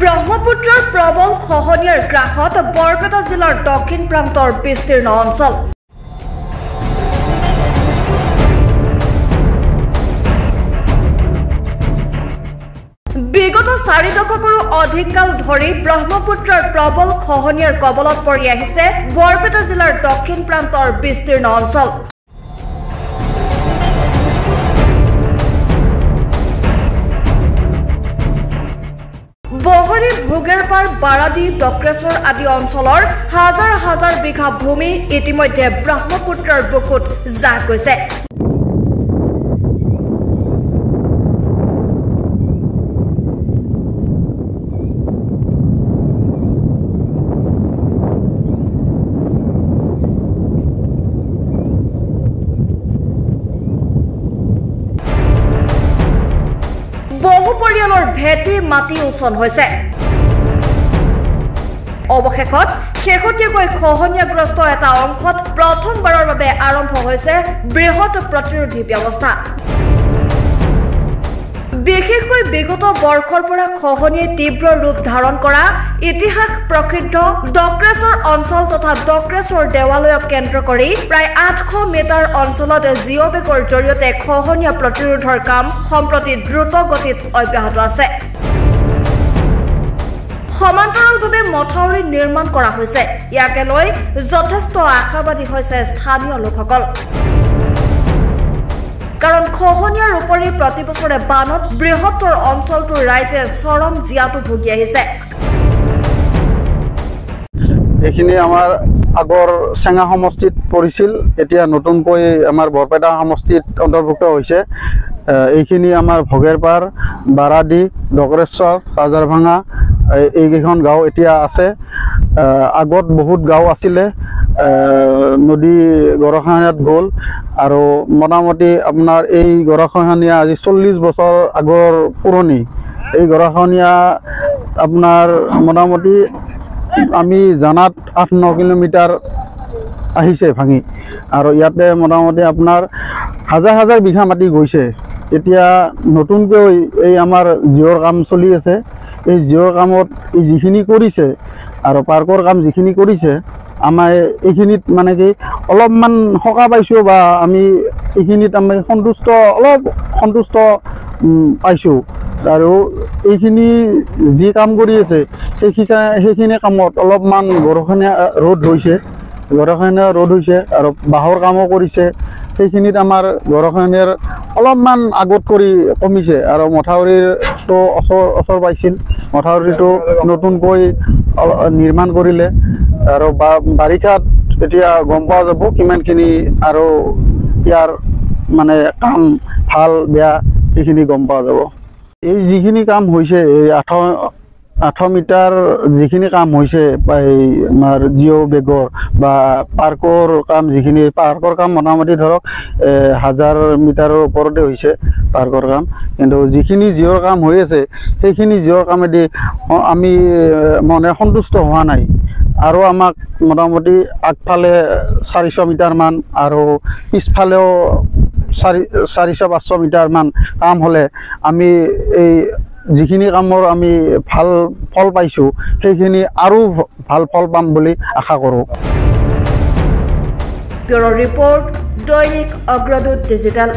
ব্ৰহ্মপুত্ৰৰ প্ৰবল খহনীয়াৰ গ্ৰাসত বৰপেটা জিলাৰ দক্ষিণ প্ৰান্তৰ বিস্তীৰ্ণ অঞ্চল। বিগত 4 দশকৰো অধিক কাল ধৰি ব্ৰহ্মপুত্ৰৰ প্ৰবল খহনীয়াৰ কবলত পৰি আহিছে বৰপেটা জিলাৰ দক্ষিণ প্ৰান্তৰ বিস্তীৰ্ণ অঞ্চল। বহৰী ভোগেৰপাৰ বাৰাদি ডক্ৰেশ্বৰ আদি অঞ্চলৰ হাজাৰ হাজাৰ বিঘা ভূমি ইতিমধ্যে ব্ৰহ্মপুত্ৰৰ বুকুত জাহ গৈছে। বহু পৰিয়ালৰ ভেটি মাটি উচন হৈছে। অৱশেষত শেহতীয়াকৈ খহনীয়াগ্ৰস্ত এটা অংশত প্ৰথমবাৰৰ বাবে আৰম্ভ হৈছে বৃহৎ প্ৰতিৰোধী ব্যৱস্থা। বিশেষকৈ বিগত বৰ্ষৰ পৰা খহনীয়ে তীব্ৰ ৰূপ ধাৰণ কৰা ইতিহাস প্ৰসিদ্ধ ডক্ৰেশ্বৰ অঞ্চল তথা ডক্ৰেশ্বৰ দেৱালয়ক কেন্দ্ৰ কৰি প্ৰায় 800 মিটাৰ অঞ্চলত জিঅ' বেগৰ জৰিয়তে খহনীয়া প্ৰতিৰোধৰ কাম সম্প্ৰতি দ্ৰুত গতিত অব্যাহত আছে। সমান্তৰালভাৱে মথাউৰি নিৰ্মাণ কৰা হৈছে। ইয়াকে লৈ যথেষ্ট আশাবাদী হৈছে স্থানীয় লোকসকল। কাৰণ খহনীয়াৰ উপৰি প্ৰতি বছৰে বানত বৃহত্তৰ অঞ্চলটোৰ ৰাইজে চৰম জিয়াটো ভুগি আহিছে। এইখিনি আমাৰ আগৰ চেঙা সমষ্টিত পৰিছিল, এতিয়া নতুনকৈ আমাৰ বৰপেটা সমষ্টিত অন্তৰ্ভুক্ত হৈছে। এইখিনি আমাৰ ভোগেৰপাৰ, বাৰাদি, ডক্ৰেশ্বৰ, ৰাজাৰভাঙা এইকেইখন গাঁও এতিয়া আছে। আগত বহুত গাঁও আছিলে, নদী গৰাখহনীয়াত গ'ল আৰু মোটামুটি আপোনাৰ এই গৰাখহনীয়া আজি 40 বছৰ আগৰ পুৰণি। এই গৰাখহনীয়া আপোনাৰ মোটামুটি আমি জানাত 8-9 কিলোমিটাৰ আহিছে ভাঙি, আৰু ইয়াতে মোটামুটি আপোনাৰ হাজাৰ হাজাৰ বিঘা মাটি গৈছে। এতিয়া নতুনকৈ এই আমাৰ জিঅ'ৰ কাম চলি আছে। এই জিঅ'ৰ কামত এই যিখিনি কৰিছে আৰু পাৰ্কৰ কাম যিখিনি কৰিছে, আমাৰ এইখিনিত মানে কি অলপমান সকাহ পাইছোঁ বা আমি এইখিনিত আমি অলপ সন্তুষ্ট পাইছোঁ। আৰু এইখিনি যি কাম কৰি আছে সেইখিনি কামত অলপমান গৰাখহনীয়া ৰোধ হৈছে আৰু বাঁহৰ কামো কৰিছে। সেইখিনিত আমাৰ গৰাখহনীয়াৰ অলপমান আগত কৰি কমিছে। আৰু মথাউৰিটো ওচৰ পাইছিল, মথাউৰিটো নতুনকৈ নিৰ্মাণ কৰিলে আৰু বাৰিষাত এতিয়া গম পোৱা যাব কিমানখিনি আৰু ইয়াৰ মানে কাম ভাল বেয়া সেইখিনি গম পোৱা যাব। এই যিখিনি কাম হৈছে, এই 8 মিটাৰ যিখিনি কাম হৈছে এই আমাৰ জিঅ' বেগৰ বা পাৰ্কৰ কাম, যিখিনি পাৰ্কৰ কাম মোটামুটি ধৰক 1000 মিটাৰৰ ওপৰতে হৈছে পাৰ্কৰ কাম। কিন্তু যিখিনি জিঅ'ৰ কাম হৈ আছে সেইখিনি জিঅ'ৰ কামেদি আমি মানে সন্তুষ্ট হোৱা নাই। আৰু আমাক মোটামুটি আগফালে 400 মিটাৰমান আৰু পিছফালেও 400-500 মিটাৰমান কাম হ'লে আমি এই যিখিনি কামৰ আমি ভাল ফল পাইছোঁ সেইখিনি আৰু ভাল ফল পাম বুলি আশা কৰোঁ। ব্যুৰ' ৰিপৰ্ট, দৈনিক অগ্ৰদূত ডিজিটেল।